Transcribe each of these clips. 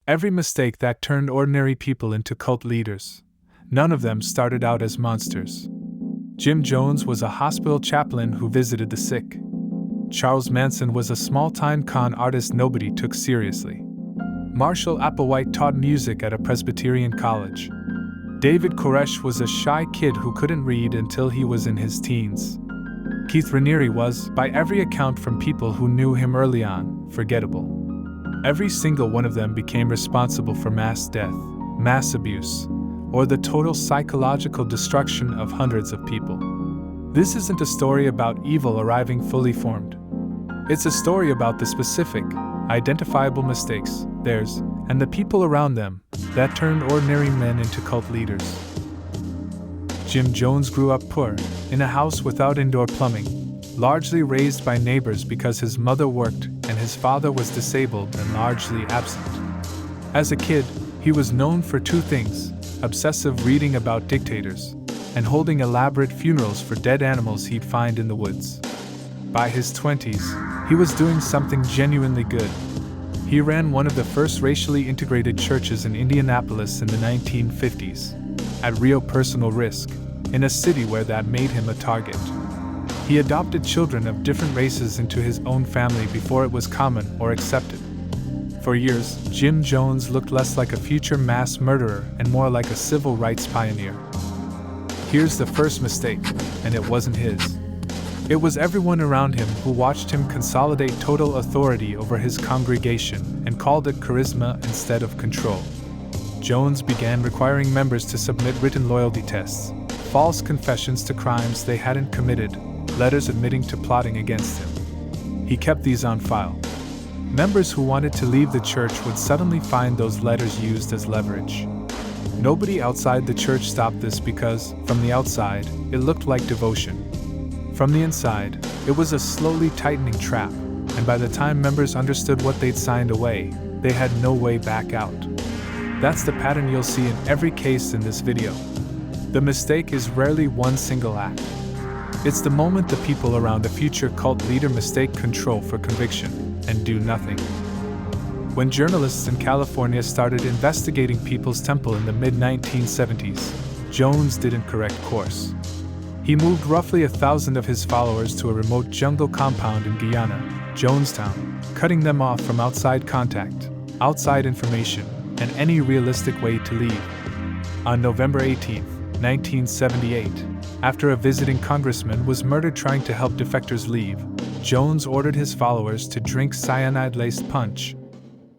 Every mistake that turned ordinary people into cult leaders. None of them started out as monsters. Jim Jones was a hospital chaplain who visited the sick. Charles Manson was a small-time con artist nobody took seriously. Marshall Applewhite taught music at a Presbyterian college. David Koresh was a shy kid who couldn't read until he was in his teens. Keith Raniere was, by every account from people who knew him early on, forgettable. Every single one of them became responsible for mass death, mass abuse, or the total psychological destruction of hundreds of people. This isn't a story about evil arriving fully formed. It's a story about the specific, identifiable mistakes, theirs, and the people around them, that turned ordinary men into cult leaders. Jim Jones grew up poor, in a house without indoor plumbing, largely raised by neighbors because his mother worked and his father was disabled and largely absent. As a kid, he was known for two things: obsessive reading about dictators, and holding elaborate funerals for dead animals he'd find in the woods. By his 20s, he was doing something genuinely good. He ran one of the first racially integrated churches in Indianapolis in the 1950s, at real personal risk, in a city where that made him a target. He adopted children of different races into his own family before it was common or accepted. For years, Jim Jones looked less like a future mass murderer and more like a civil rights pioneer. Here's the first mistake, and it wasn't his. It was everyone around him who watched him consolidate total authority over his congregation and called it charisma instead of control. Jones began requiring members to submit written loyalty tests, false confessions to crimes they hadn't committed, letters admitting to plotting against him. He kept these on file. Members who wanted to leave the church would suddenly find those letters used as leverage. Nobody outside the church stopped this because, from the outside, it looked like devotion. From the inside, it was a slowly tightening trap, and by the time members understood what they'd signed away, they had no way back out. That's the pattern you'll see in every case in this video. The mistake is rarely one single act. It's the moment the people around a future cult leader mistake control for conviction and do nothing. When journalists in California started investigating People's Temple in the mid-1970s, Jones didn't correct course. He moved roughly 1,000 of his followers to a remote jungle compound in Guyana, Jonestown, cutting them off from outside contact, outside information, and any realistic way to leave. On November 18, 1978, after a visiting congressman was murdered trying to help defectors leave, Jones ordered his followers to drink cyanide-laced punch.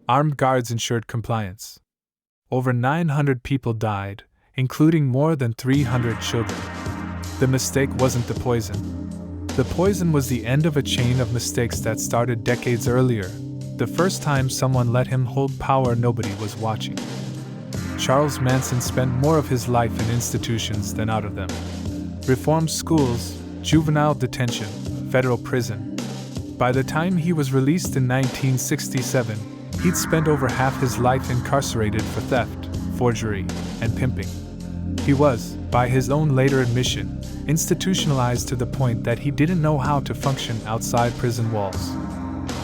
Armed guards ensured compliance. Over 900 people died, including more than 300 children. The mistake wasn't the poison. The poison was the end of a chain of mistakes that started decades earlier, the first time someone let him hold power nobody was watching. Charles Manson spent more of his life in institutions than out of them. Reformed schools, juvenile detention, federal prison. By the time he was released in 1967, he'd spent over half his life incarcerated for theft, forgery, and pimping. He was, by his own later admission, institutionalized to the point that he didn't know how to function outside prison walls.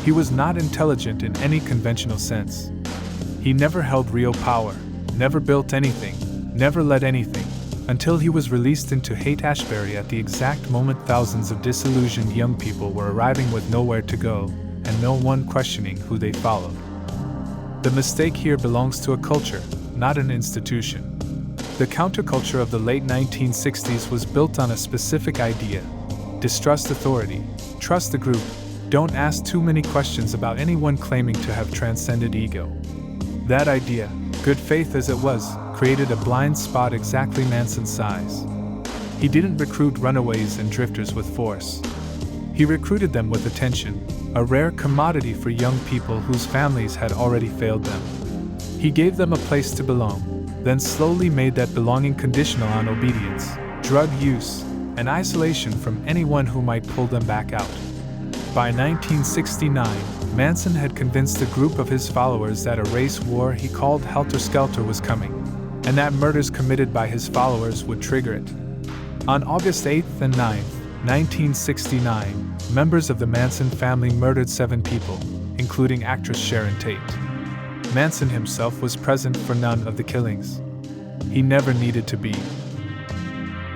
He was not intelligent in any conventional sense. He never held real power, never built anything, never led anything, until he was released into Haight-Ashbury at the exact moment thousands of disillusioned young people were arriving with nowhere to go, and no one questioning who they followed. The mistake here belongs to a culture, not an institution. The counterculture of the late 1960s was built on a specific idea: distrust authority, trust the group, don't ask too many questions about anyone claiming to have transcended ego. That idea, good faith as it was, created a blind spot exactly Manson's size. He didn't recruit runaways and drifters with force. He recruited them with attention, a rare commodity for young people whose families had already failed them. He gave them a place to belong, then slowly made that belonging conditional on obedience, drug use, and isolation from anyone who might pull them back out. By 1969, Manson had convinced a group of his followers that a race war he called helter-skelter was coming, and that murders committed by his followers would trigger it. On August 8th and 9th, 1969, members of the Manson family murdered 7 people, including actress Sharon Tate. Manson himself was present for none of the killings. He never needed to be.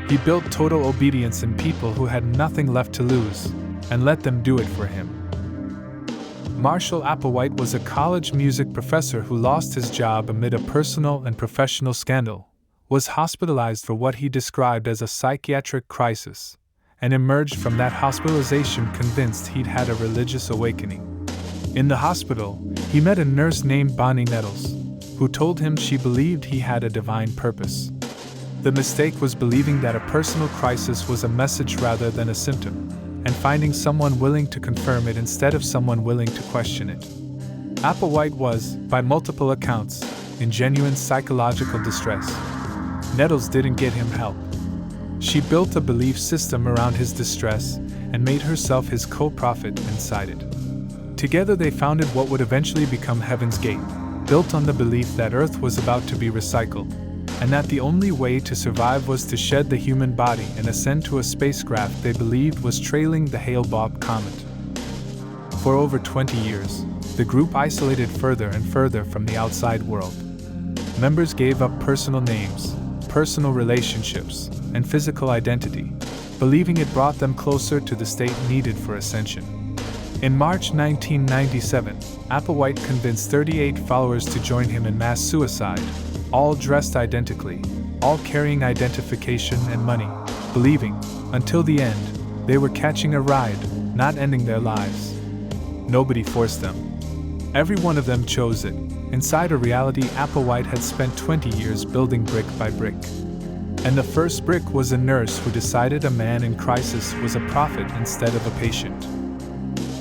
He built total obedience in people who had nothing left to lose, and let them do it for him. Marshall Applewhite was a college music professor who lost his job amid a personal and professional scandal, was hospitalized for what he described as a psychiatric crisis, and emerged from that hospitalization convinced he'd had a religious awakening. In the hospital, he met a nurse named Bonnie Nettles, who told him she believed he had a divine purpose. The mistake was believing that a personal crisis was a message rather than a symptom, and finding someone willing to confirm it instead of someone willing to question it. Applewhite was, by multiple accounts, in genuine psychological distress. Nettles didn't get him help. She built a belief system around his distress and made herself his co-prophet inside it. Together they founded what would eventually become Heaven's Gate, built on the belief that Earth was about to be recycled, and that the only way to survive was to shed the human body and ascend to a spacecraft they believed was trailing the Hale-Bopp comet. For over 20 years, the group isolated further and further from the outside world. Members gave up personal names, personal relationships, and physical identity, believing it brought them closer to the state needed for ascension. In March 1997, Applewhite convinced 38 followers to join him in mass suicide, all dressed identically, all carrying identification and money, believing, until the end, they were catching a ride, not ending their lives. Nobody forced them. Every one of them chose it, inside a reality Applewhite had spent 20 years building brick by brick. And the first brick was a nurse who decided a man in crisis was a prophet instead of a patient.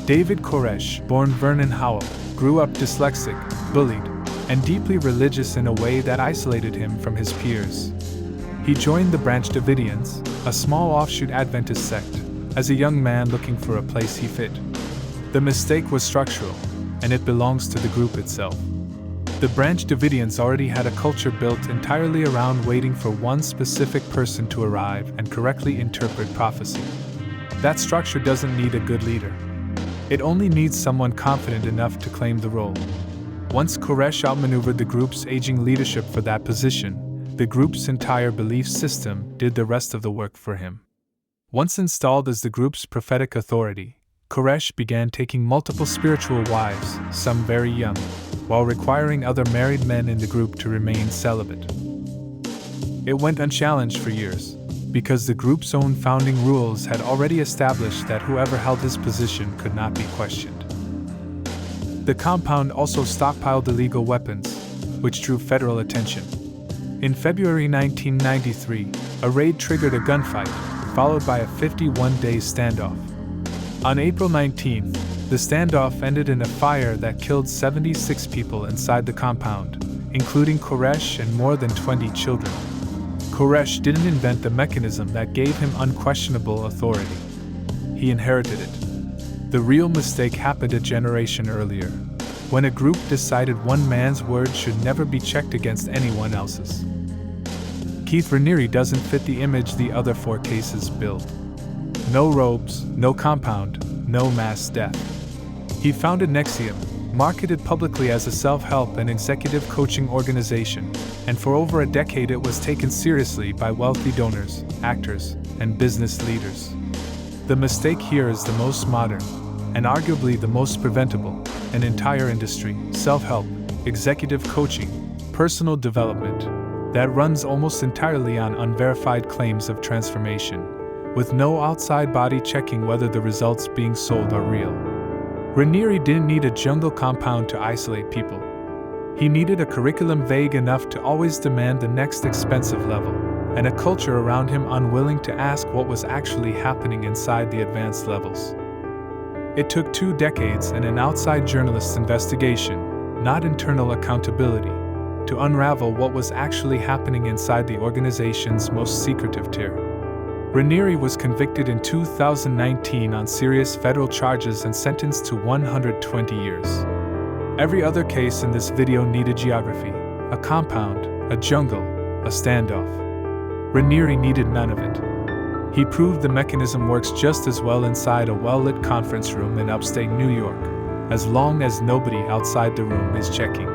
David Koresh, born Vernon Howell, grew up dyslexic, bullied, and deeply religious in a way that isolated him from his peers. He joined the Branch Davidians, a small offshoot Adventist sect, as a young man looking for a place he fit. The mistake was structural, and it belongs to the group itself. The Branch Davidians already had a culture built entirely around waiting for one specific person to arrive and correctly interpret prophecy. That structure doesn't need a good leader. It only needs someone confident enough to claim the role. Once Koresh outmaneuvered the group's aging leadership for that position, the group's entire belief system did the rest of the work for him. Once installed as the group's prophetic authority, Koresh began taking multiple spiritual wives, some very young, while requiring other married men in the group to remain celibate. It went unchallenged for years, because the group's own founding rules had already established that whoever held his position could not be questioned. The compound also stockpiled illegal weapons, which drew federal attention. In February 1993, a raid triggered a gunfight, followed by a 51-day standoff. On April 19th, the standoff ended in a fire that killed 76 people inside the compound, including Koresh and more than 20 children. Koresh didn't invent the mechanism that gave him unquestionable authority. He inherited it. The real mistake happened a generation earlier, when a group decided one man's word should never be checked against anyone else's. Keith Raniere doesn't fit the image the other four cases build. No robes, no compound, no mass death. He founded Nexium, marketed publicly as a self-help and executive coaching organization, and for over a decade it was taken seriously by wealthy donors, actors, and business leaders. The mistake here is the most modern, and arguably the most preventable, an entire industry, self-help, executive coaching, personal development, that runs almost entirely on unverified claims of transformation, with no outside body checking whether the results being sold are real. Raniere didn't need a jungle compound to isolate people. He needed a curriculum vague enough to always demand the next expensive level, and a culture around him unwilling to ask what was actually happening inside the advanced levels. It took 2 decades and an outside journalist's investigation, not internal accountability, to unravel what was actually happening inside the organization's most secretive tier. Raniere was convicted in 2019 on serious federal charges and sentenced to 120 years. Every other case in this video needed geography, a compound, a jungle, a standoff. Raniere needed none of it. He proved the mechanism works just as well inside a well-lit conference room in upstate New York, as long as nobody outside the room is checking.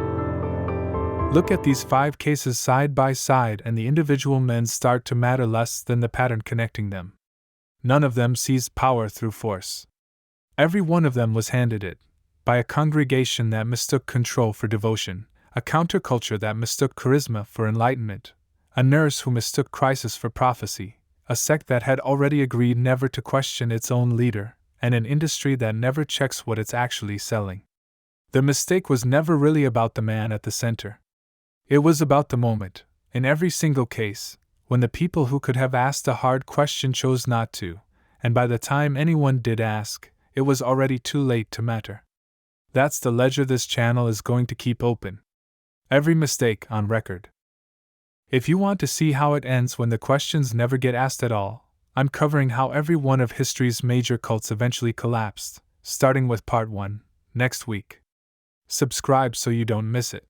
Look at these 5 cases side by side, and the individual men start to matter less than the pattern connecting them. None of them seized power through force. Every one of them was handed it, by a congregation that mistook control for devotion, a counterculture that mistook charisma for enlightenment, a nurse who mistook crisis for prophecy, a sect that had already agreed never to question its own leader, and an industry that never checks what it's actually selling. The mistake was never really about the man at the center. It was about the moment, in every single case, when the people who could have asked a hard question chose not to, and by the time anyone did ask, it was already too late to matter. That's the ledger this channel is going to keep open. Every mistake on record. If you want to see how it ends when the questions never get asked at all, I'm covering how every one of history's major cults eventually collapsed, starting with part 1, next week. Subscribe so you don't miss it.